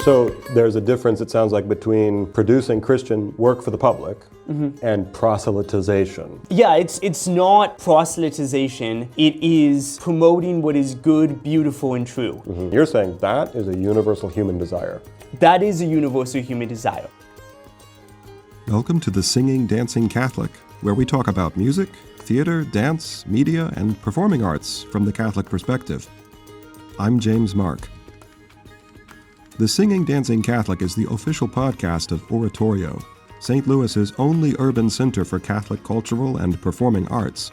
So there's a difference, it sounds like, between producing Christian work for the public and proselytization. Yeah, it's not proselytization. It is promoting what is good, beautiful, and true. You're saying that is a universal human desire. That is a universal human desire. Welcome to the Singing, Dancing Catholic, where we talk about music, theater, dance, media, and performing arts from the Catholic perspective. I'm James Mark. The Singing, Dancing Catholic is the official podcast of Oratorio, St. Louis's only urban center for Catholic cultural and performing arts.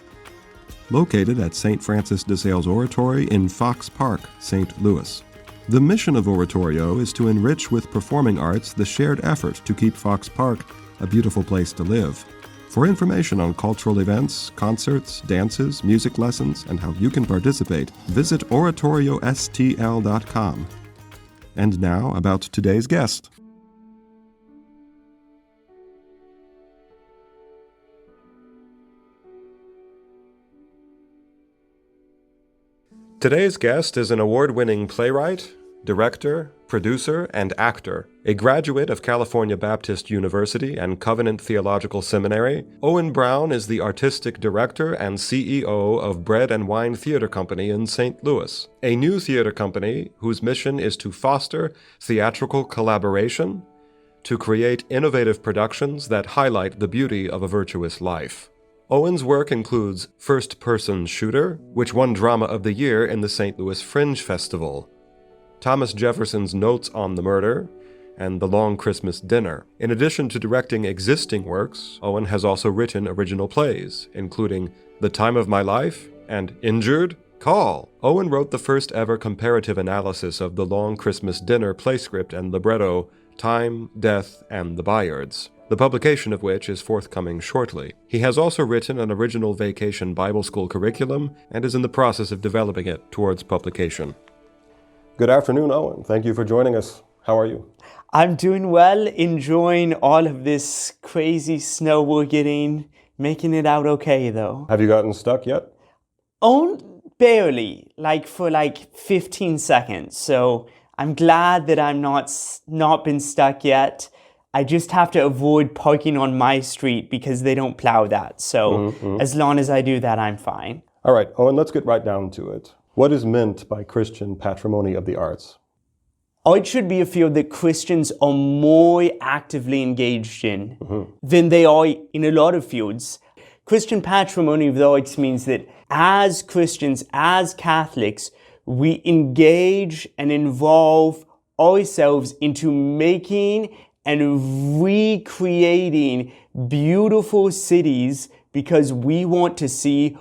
Located at St. Francis de Sales Oratory in Fox Park, St. Louis. The mission of Oratorio is to enrich with performing arts the shared effort to keep Fox Park a beautiful place to live. For information on cultural events, concerts, dances, music lessons, and how you can participate, visit oratoriostl.com. And now, about today's guest. Today's guest is an award-winning playwright, director, producer, and actor. A graduate of California Baptist University and Covenant Theological Seminary, Owen Brown is the artistic director and CEO of Bread and Wine Theater Company in St. Louis, a new theater company whose mission is to foster theatrical collaboration, to create innovative productions that highlight the beauty of a virtuous life. Owen's work includes First Person Shooter, which won Drama of the Year in the St. Louis Fringe Festival, Thomas Jefferson's Notes on the Murder, and The Long Christmas Dinner. In addition to directing existing works, Owen has also written original plays, including The Time of My Life and Injured? Call! Owen wrote the first ever comparative analysis of The Long Christmas Dinner play script and libretto, Time, Death, and the Bayards, the publication of which is forthcoming shortly. He has also written an original Vacation Bible School curriculum and is in the process of developing it towards publication. Good afternoon, Owen. Thank you for joining us. How are you? I'm doing well, enjoying all of this crazy snow we're getting, making it out okay though. Have you gotten stuck yet? Barely, for 15 seconds. So I'm glad that I'm not been stuck yet. I just have to avoid parking on my street because they don't plow that. So as long as I do that, I'm fine. All right, Owen, let's get right down to it. What is meant by Christian patrimony of the arts? Art should be a field that Christians are more actively engaged in than they are in a lot of fields. Christian patrimony of the arts means that as Christians, as Catholics, we engage and involve ourselves into making and recreating beautiful cities because we want to see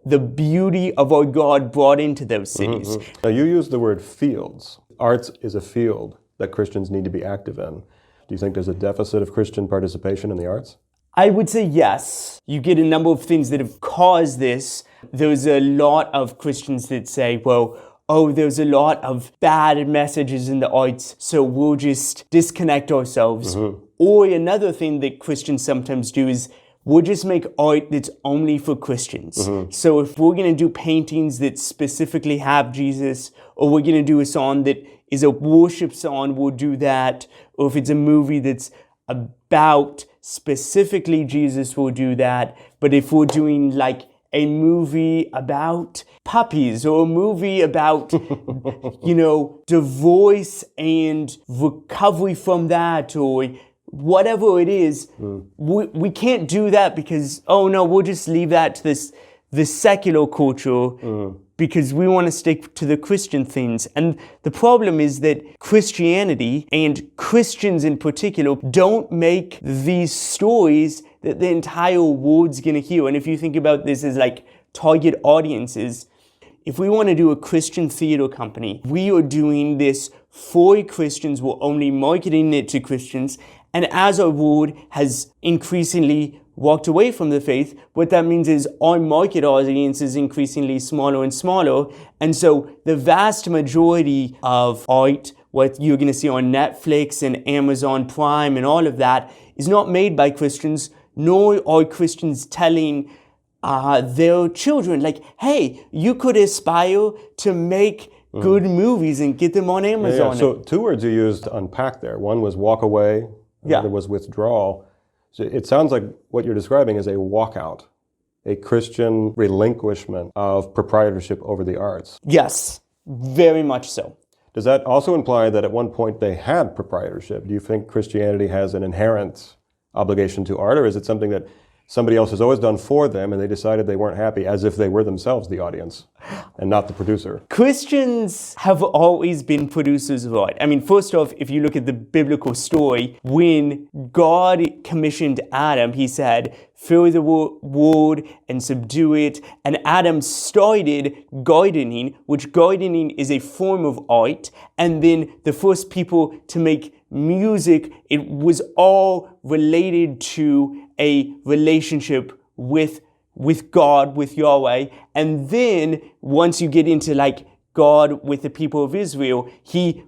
the beauty of our God brought into those cities. Now, you use the word fields. Arts is a field that Christians need to be active in. Do you think there's a deficit of Christian participation in the arts? I would say yes. You get a number of things that have caused this. There's a lot of Christians that say, there's a lot of bad messages in the arts, so we'll just disconnect ourselves. Or another thing that Christians sometimes do is we'll just make art that's only for Christians. So if we're going to do paintings that specifically have Jesus, or we're going to do a song that is a worship song, we'll do that. Or if it's a movie that's about specifically Jesus, we'll do that. But if we're doing a movie about puppies or a movie about, divorce and recovery from that, or whatever it is, we can't do that because, we'll just leave that to the secular culture because we want to stick to the Christian things. And the problem is that Christianity, and Christians in particular, don't make these stories that the entire world's going to hear. And if you think about this as target audiences, if we want to do a Christian theater company, we are doing this for Christians, we're only marketing it to Christians. And as our world has increasingly walked away from the faith, what that means is our market audience is increasingly smaller and smaller. And so the vast majority of art, what you're going to see on Netflix and Amazon Prime and all of that, is not made by Christians, nor are Christians telling their children, hey, you could aspire to make good movies and get them on Amazon. So two words you used to unpack there. One was walk away, the other was withdrawal. So it sounds like what you're describing is a walkout, a Christian relinquishment of proprietorship over the arts. Yes, very much so. Does that also imply that at one point they had proprietorship? Do you think Christianity has an inherent obligation to art, or is it something that somebody else has always done for them and they decided they weren't happy, as if they were themselves the audience and not the producer? Christians have always been producers of art. I mean, first off, if you look at the biblical story, when God commissioned Adam, he said, fill the world and subdue it. And Adam started gardening, which gardening is a form of art. And then the first people to make music, it was all related to a relationship with God, with Yahweh. And then once you get into like God with the people of Israel, he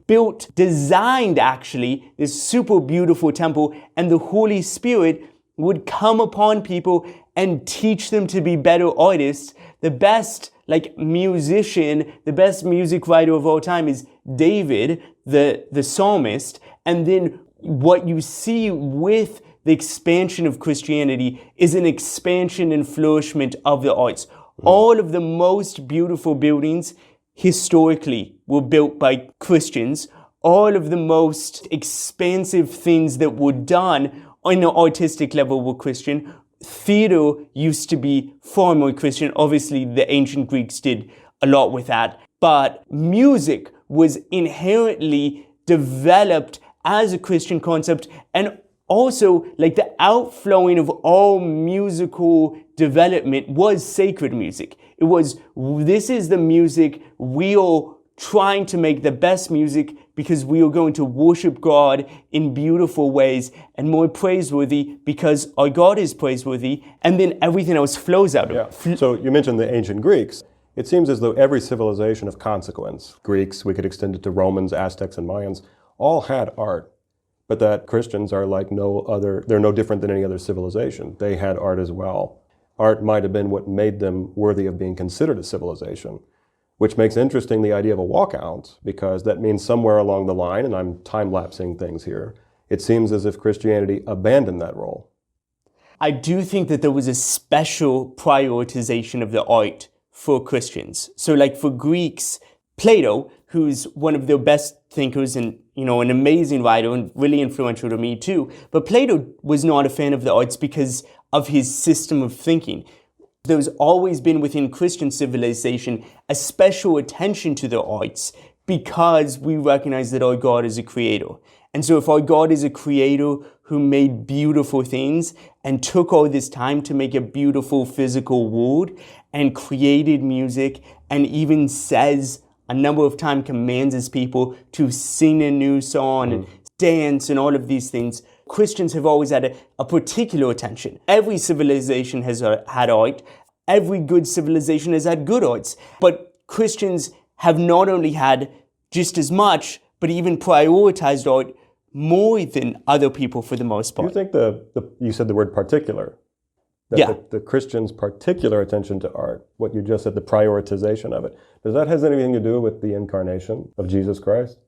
designed actually this super beautiful temple, and the Holy Spirit would come upon people and teach them to be better artists. The best musician, the best music writer of all time is David, the psalmist. And then what you see with the expansion of Christianity is an expansion and flourishment of the arts. All of the most beautiful buildings historically were built by Christians. All of the most expansive things that were done on an artistic level were Christian. Theater used to be far more Christian. Obviously, the ancient Greeks did a lot with that. But music was inherently developed as a Christian concept, and also like the outflowing of all musical development was sacred music. It was, this is the music, we are trying to make the best music because we are going to worship God in beautiful ways and more praiseworthy because our God is praiseworthy, and then everything else flows out of it. So you mentioned the ancient Greeks. It seems as though every civilization of consequence, Greeks, we could extend it to Romans, Aztecs, and Mayans, all had art. But that Christians are like no other, they're no different than any other civilization. They had art as well. Art might have been what made them worthy of being considered a civilization, which makes interesting the idea of a walkout, because that means somewhere along the line, and I'm time-lapsing things here, it seems as if Christianity abandoned that role. I do think that there was a special prioritization of the art for Christians. So like for Greeks, Plato, who's one of their best thinkers and, an amazing writer and really influential to me too, but Plato was not a fan of the arts because of his system of thinking. There's always been within Christian civilization a special attention to the arts because we recognize that our God is a creator. And so if our God is a creator who made beautiful things and took all this time to make a beautiful physical world and created music and even says a number of times commands his people to sing a new song and dance and all of these things, Christians have always had a particular attention. Every civilization has had art. Every good civilization has had good arts. But Christians have not only had just as much, but even prioritized art more than other people for the most part. Do you think you said the word particular? The Christians' particular attention to art, what you just said, the prioritization of it, does that have anything to do with the incarnation of Jesus Christ?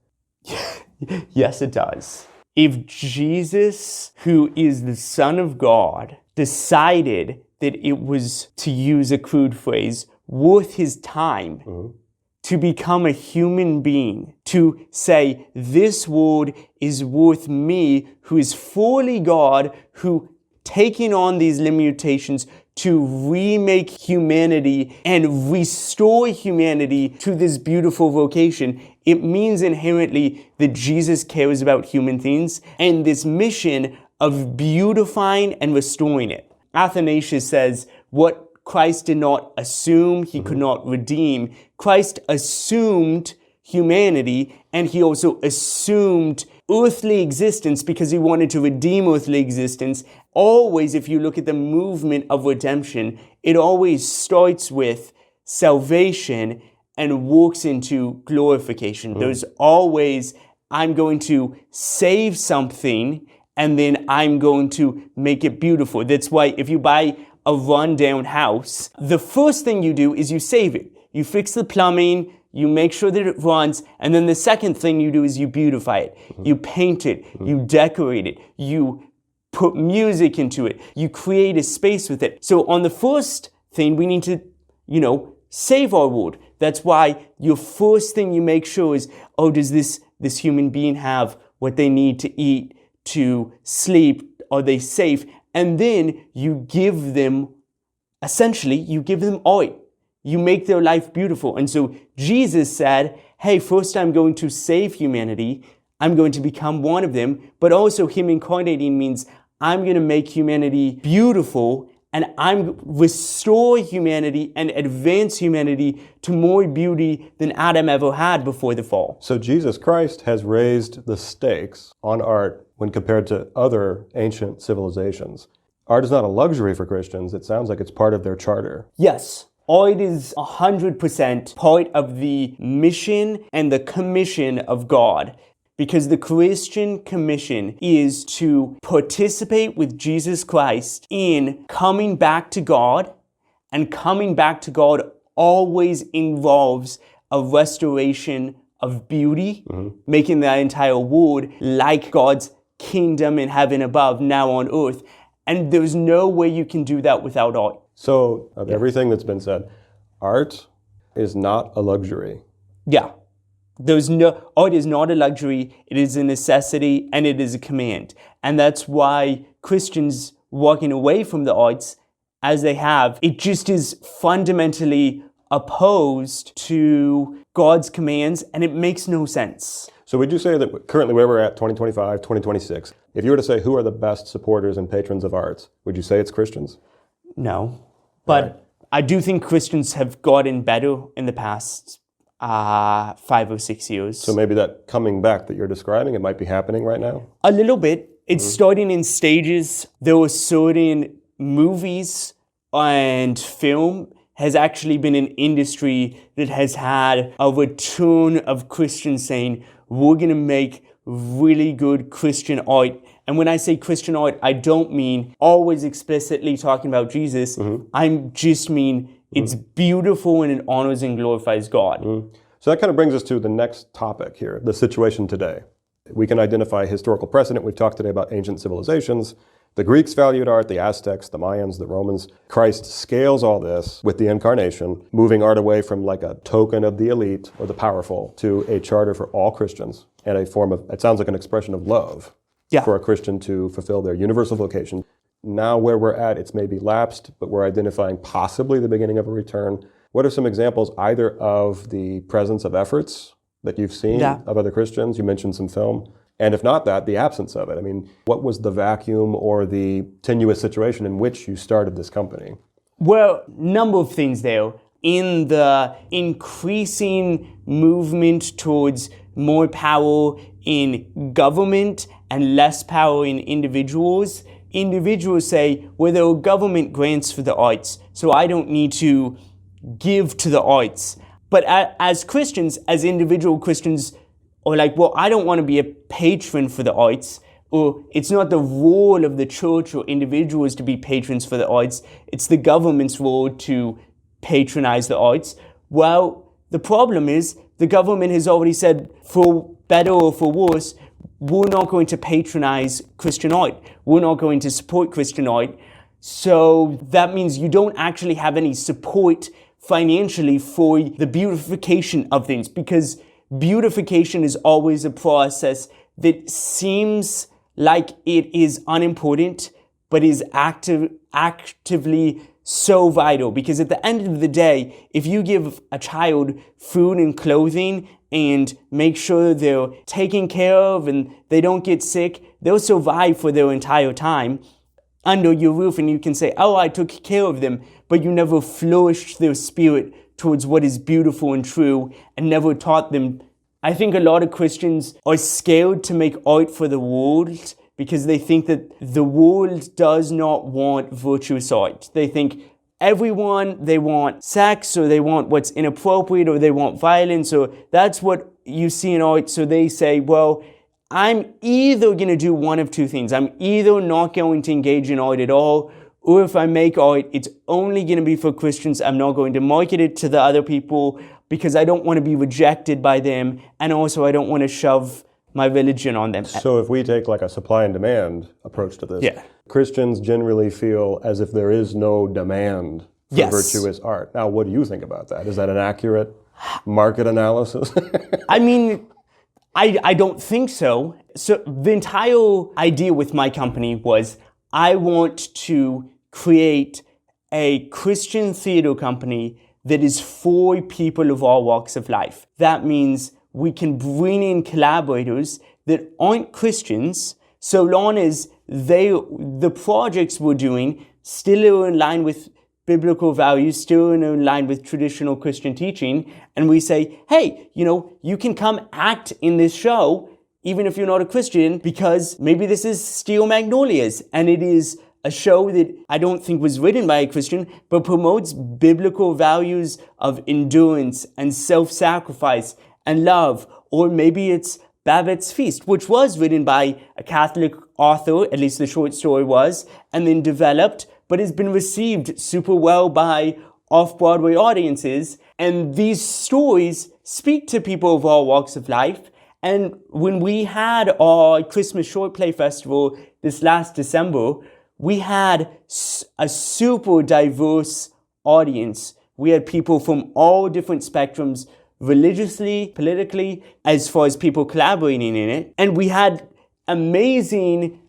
Yes, it does. If Jesus, who is the Son of God, decided that it was, to use a crude phrase, worth his time to become a human being, to say, this world is worth me, who is fully God, who taking on these limitations to remake humanity and restore humanity to this beautiful vocation, it means inherently that Jesus cares about human things and this mission of beautifying and restoring it. Athanasius says, what Christ did not assume, he could not redeem. Christ assumed humanity, and he also assumed earthly existence because he wanted to redeem earthly existence. Always, if you look at the movement of redemption, it always starts with salvation and works into glorification. There's always, I'm going to save something and then I'm going to make it beautiful. That's why if you buy a rundown house, the first thing you do is you save it. You fix the plumbing, you make sure that it runs, and then the second thing you do is you beautify it. You paint it, you decorate it, you put music into it, you create a space with it. So on the first thing, we need to, save our world. That's why your first thing you make sure is, does this human being have what they need to eat, to sleep? Are they safe? And then you give them, essentially, you give them art. You make their life beautiful. And so Jesus said, hey, first I'm going to save humanity. I'm going to become one of them. But also him incarnating means I'm going to make humanity beautiful, and I'm restore humanity and advance humanity to more beauty than Adam ever had before the fall. So Jesus Christ has raised the stakes on art when compared to other ancient civilizations. Art is not a luxury for Christians. It sounds like it's part of their charter. Yes. Art is 100% part of the mission and the commission of God. Because the Christian commission is to participate with Jesus Christ in coming back to God, and coming back to God always involves a restoration of beauty, making the entire world like God's kingdom in heaven above, now on earth. And there's no way you can do that without art. So, of everything that's been said, art is not a luxury. Yeah. Art is not a luxury, it is a necessity, and it is a command. And that's why Christians walking away from the arts, as they have, it just is fundamentally opposed to God's commands, and it makes no sense. So would you say that currently where we're at, 2025, 2026, if you were to say who are the best supporters and patrons of arts, would you say it's Christians? No. But Right. I do think Christians have gotten better in the past 5 or 6 years. So maybe that coming back that you're describing, it might be happening right now? A little bit. It's starting in stages. There were certain movies and film has actually been an industry that has had a return of Christians saying, we're going to make really good Christian art. And when I say Christian art, I don't mean always explicitly talking about Jesus. I just mean it's beautiful and it honors and glorifies God. So that kind of brings us to the next topic here, the situation today. We can identify historical precedent. We've talked today about ancient civilizations. The Greeks valued art, the Aztecs, the Mayans, the Romans. Christ scales all this with the incarnation, moving art away from like a token of the elite or the powerful to a charter for all Christians and a form of, it sounds like an expression of love for a Christian to fulfill their universal vocation. Now where we're at, it's maybe lapsed, but we're identifying possibly the beginning of a return. What are some examples either of the presence of efforts that you've seen of other Christians? You mentioned some film. And if not that, the absence of it. I mean, what was the vacuum or the tenuous situation in which you started this company? Well, number of things there. In the increasing movement towards more power in government and less power in individuals, individuals say, well, there are government grants for the arts, so I don't need to give to the arts. But as Christians, as individual Christians, are like, well, I don't want to be a patron for the arts, or it's not the role of the church or individuals to be patrons for the arts, it's the government's role to patronize the arts. Well, the problem is the government has already said, for better or for worse, we're not going to patronize Christian art. We're not going to support Christian art. So that means you don't actually have any support financially for the beautification of things, because beautification is always a process that seems like it is unimportant, but is actively so vital. Because at the end of the day, if you give a child food and clothing and make sure they're taken care of and they don't get sick, they'll survive for their entire time under your roof, and you can say, oh, I took care of them, but you never flourished their spirit towards what is beautiful and true and never taught them. I think a lot of Christians are scared to make art for the world because they think that the world does not want virtuous art. They think they want sex, or they want what's inappropriate, or they want violence, or that's what you see in art. So they say, well, I'm either going to do one of two things. I'm either not going to engage in art at all, or if I make art, it's only going to be for Christians. I'm not going to market it to the other people because I don't want to be rejected by them. And also I don't want to shove my religion on them. So if we take like a supply and demand approach to this, Yeah. Christians generally feel as if there is no demand for Yes. virtuous art. Now, what do you think about that? Is that an accurate market analysis? I mean, I don't think so. So the entire idea with my company was I want to create a Christian theater company that is for people of all walks of life. That means we can bring in collaborators that aren't Christians, so long as the projects we're doing still are in line with biblical values, still in line with traditional Christian teaching, and we say, hey, you can come act in this show even if you're not a Christian, because maybe this is Steel Magnolias, and it is a show that I don't think was written by a Christian, but promotes biblical values of endurance and self-sacrifice and love. Or maybe it's Babbitt's Feast, which was written by a Catholic author, at least the short story was, and then developed, but has been received super well by off-Broadway audiences. And these stories speak to people of all walks of life. And when we had our Christmas Short Play Festival this last December, we had a super diverse audience. We had people from all different spectrums, religiously, politically, as far as people collaborating in it. And we had amazing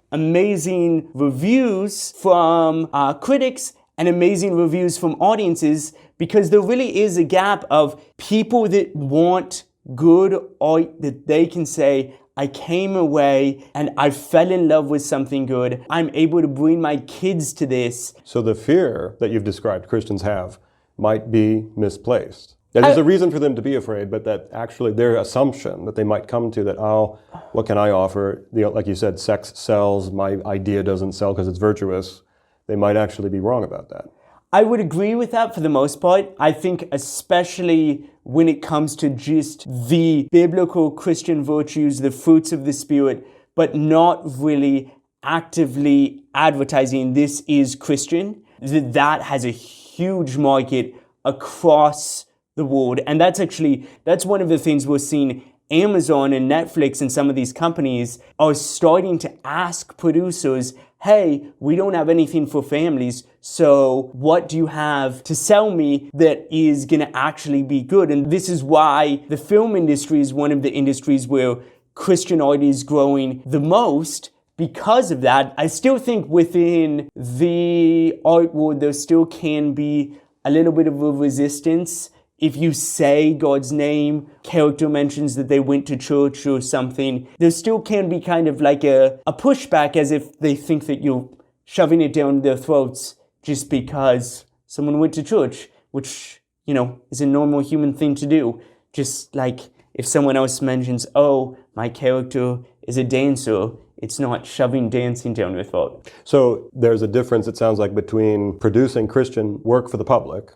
reviews from critics and amazing reviews from audiences, because there really is a gap of people that want good art that they can say, I came away and I fell in love with something good. I'm able to bring my kids to this. So the fear that you've described Christians have might be misplaced. There's a reason for them to be afraid, but that actually their assumption that they might come to that, oh, what can I offer? Like you said, sex sells, my idea doesn't sell because it's virtuous. They might actually be wrong about that. I would agree with that for the most part. I think especially when it comes to just the biblical Christian virtues, the fruits of the Spirit, but not really actively advertising this is Christian, that has a huge market across the world. And that's one of the things we're seeing. Amazon and Netflix and some of these companies are starting to ask producers, hey, we don't have anything for families, so what do you have to sell me that is going to actually be good? And this is why the film industry is one of the industries where Christian art is growing the most. Because of that, I still think within the art world, there still can be a little bit of a resistance. If you say God's name, character mentions that they went to church or something, there still can be kind of like a pushback, as if they think that you're shoving it down their throats just because someone went to church, which, is a normal human thing to do. Just like if someone else mentions, oh, my character is a dancer, it's not shoving dancing down their throat. So there's a difference, it sounds like, between producing Christian work for the public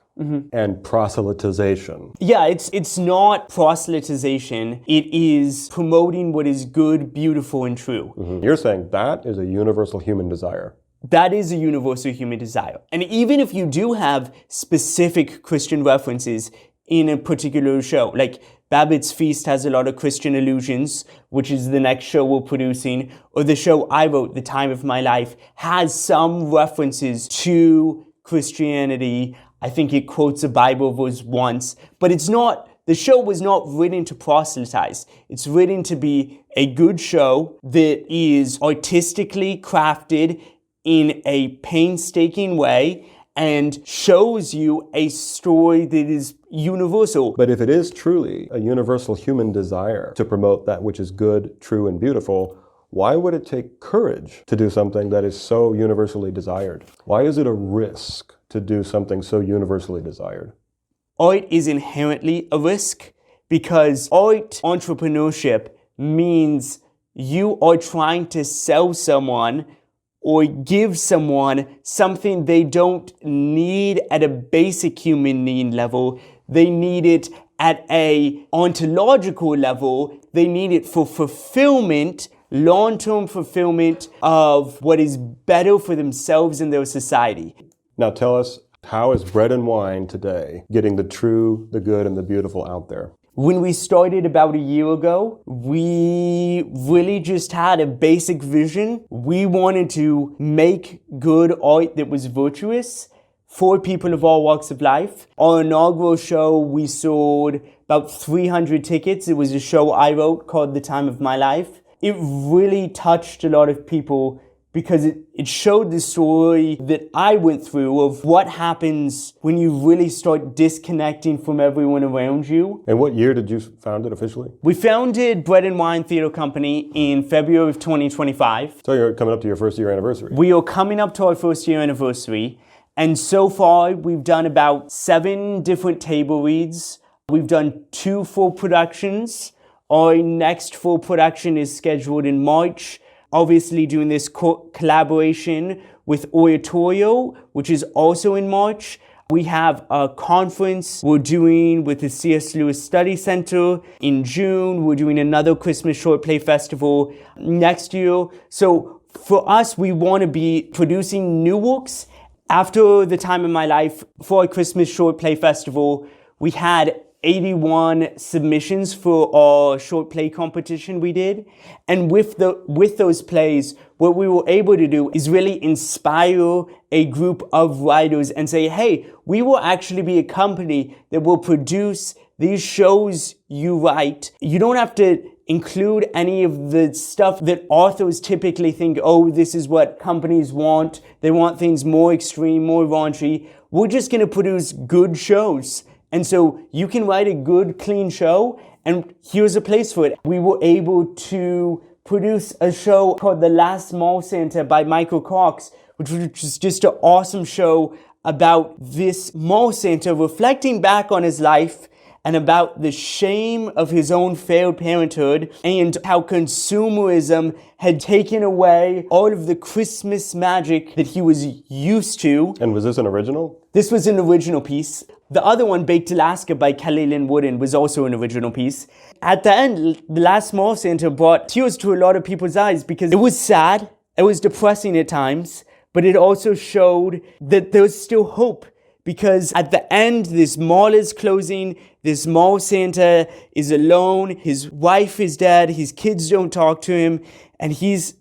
and proselytization. Yeah, it's not proselytization. It is promoting what is good, beautiful, and true. You're saying that is a universal human desire. That is a universal human desire. And even if you do have specific Christian references in a particular show, like Babbitt's Feast has a lot of Christian allusions, which is the next show we're producing, or the show I wrote, The Time of My Life, has some references to Christianity. I think it quotes a Bible verse once, but the show was not written to proselytize. It's written to be a good show that is artistically crafted in a painstaking way and shows you a story that is universal. But if it is truly a universal human desire to promote that which is good, true, and beautiful, why would it take courage to do something that is so universally desired? Why is it a risk to do something so universally desired? Art is inherently a risk, because art entrepreneurship means you are trying to sell someone or give someone something they don't need at a basic human need level. They need it at a ontological level. They need it for fulfillment long-term fulfillment of what is better for themselves and their society. Now tell us, how is Bread and Wine today getting the true, the good, and the beautiful out there? When we started about a year ago, we really just had a basic vision. We wanted to make good art that was virtuous for people of all walks of life. Our inaugural show, we sold about 300 tickets. It was a show I wrote called The Time of My Life. It really touched a lot of people because it showed the story that I went through of what happens when you really start disconnecting from everyone around you. And what year did you found it officially? We founded Bread and Wine Theater Company in February of 2025. So you're coming up to your first year anniversary. We are coming up to our first year anniversary. And so far, we've done about 7 different table reads. We've done 2 full productions. Our next full production is scheduled in March. Obviously doing this collaboration with Oratorio, which is also in March. We have a conference we're doing with the C.S. Lewis Study Center in June. We're doing another Christmas Short Play Festival next year. So for us, we want to be producing new works. After The Time of My Life, for our Christmas Short Play Festival, we had 81 submissions for our short play competition we did. And with those plays, what we were able to do is really inspire a group of writers and say, hey, we will actually be a company that will produce these shows you write. You don't have to include any of the stuff that authors typically think, oh, this is what companies want. They want things more extreme, more raunchy. We're just going to produce good shows. And so you can write a good, clean show, and here's a place for it. We were able to produce a show called The Last Mall Santa by Michael Cox, which was just an awesome show about this mall Santa reflecting back on his life and about the shame of his own failed parenthood and how consumerism had taken away all of the Christmas magic that he was used to. And was this an original? This was an original piece. The other one, Baked Alaska by Kelly Lynn Wooden, was also an original piece. At the end, The Last Mall Santa brought tears to a lot of people's eyes because it was sad, it was depressing at times, but it also showed that there was still hope. Because at the end, this mall is closing, this mall Santa is alone, his wife is dead, his kids don't talk to him, and he's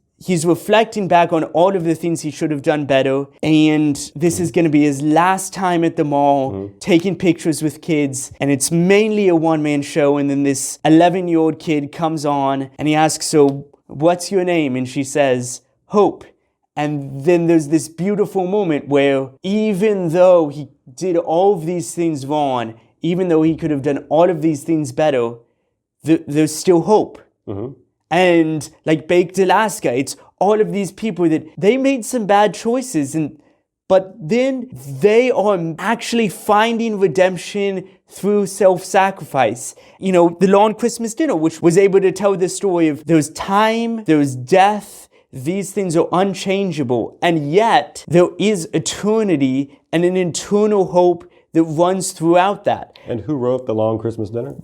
reflecting back on all of the things he should have done better. And this is going to be his last time at the mall, taking pictures with kids. And it's mainly a one-man show. And then this 11-year-old kid comes on and he asks, so what's your name? And she says, Hope. And then there's this beautiful moment where even though he did all of these things wrong, even though he could have done all of these things better, there's still hope. Mm-hmm. And like Baked Alaska, it's all of these people that they made some bad choices, but then they are actually finding redemption through self-sacrifice. You know, the Long Christmas Dinner, which was able to tell the story of there's time, there's death, these things are unchangeable, and yet there is eternity and an eternal hope that runs throughout that. And who wrote The Long Christmas Dinner?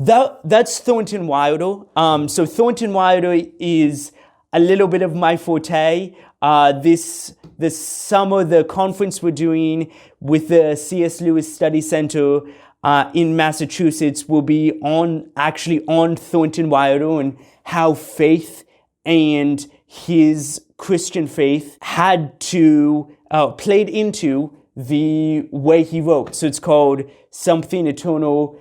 That's Thornton Wilder. So Thornton Wilder is a little bit of my forte. This summer, the conference we're doing with the C.S. Lewis Study Center in Massachusetts will be on Thornton Wilder and how faith and his Christian faith had to played into the way he wrote. So it's called Something Eternal,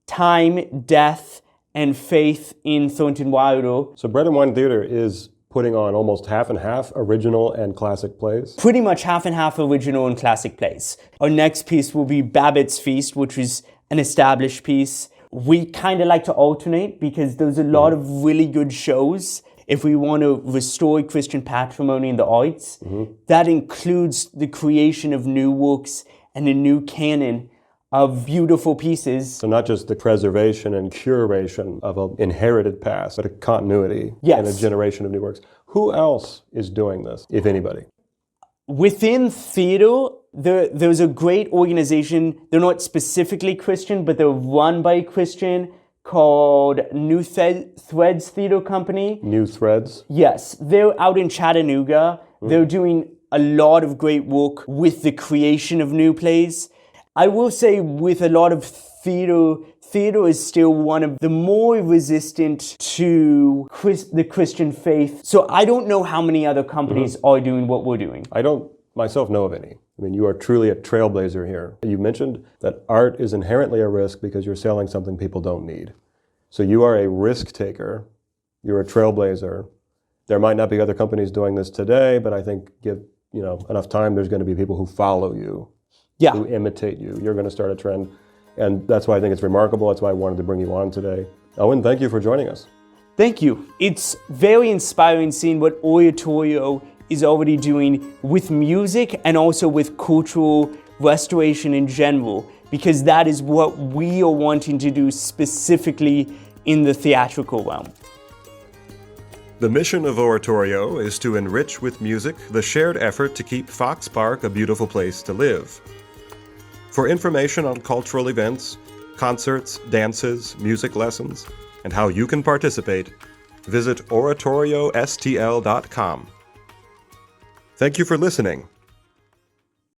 Time, Death, and Faith in Thornton Wilder. So Bread and Wine Theater is putting on almost half and half original and classic plays? Pretty much half and half original and classic plays. Our next piece will be Babbitt's Feast, which is an established piece. We kind of like to alternate because there's a lot of really good shows. If we want to restore Christian patrimony in the arts, that includes the creation of new works and a new canon of beautiful pieces. So not just the preservation and curation of an inherited past, but a continuity and a generation of new works. Who else is doing this, if anybody? Within theater, there's a great organization. They're not specifically Christian, but they're run by a Christian, called New Threads Theater Company. New Threads? Yes, they're out in Chattanooga. They're doing a lot of great work with the creation of new plays. I will say with a lot of theater is still one of the more resistant to the Christian faith. So I don't know how many other companies are doing what we're doing. I don't myself know of any. I mean, you are truly a trailblazer here. You mentioned that art is inherently a risk because you're selling something people don't need. So you are a risk taker. You're a trailblazer. There might not be other companies doing this today, but I think give enough time, there's going to be people who follow you, who imitate you. You're going to start a trend. And that's why I think it's remarkable. That's why I wanted to bring you on today. Owen, thank you for joining us. Thank you. It's very inspiring seeing what Oratorio is already doing with music and also with cultural restoration in general, because that is what we are wanting to do specifically in the theatrical realm. The mission of Oratorio is to enrich with music the shared effort to keep Fox Park a beautiful place to live. For information on cultural events, concerts, dances, music lessons, and how you can participate, visit oratoriostl.com. Thank you for listening.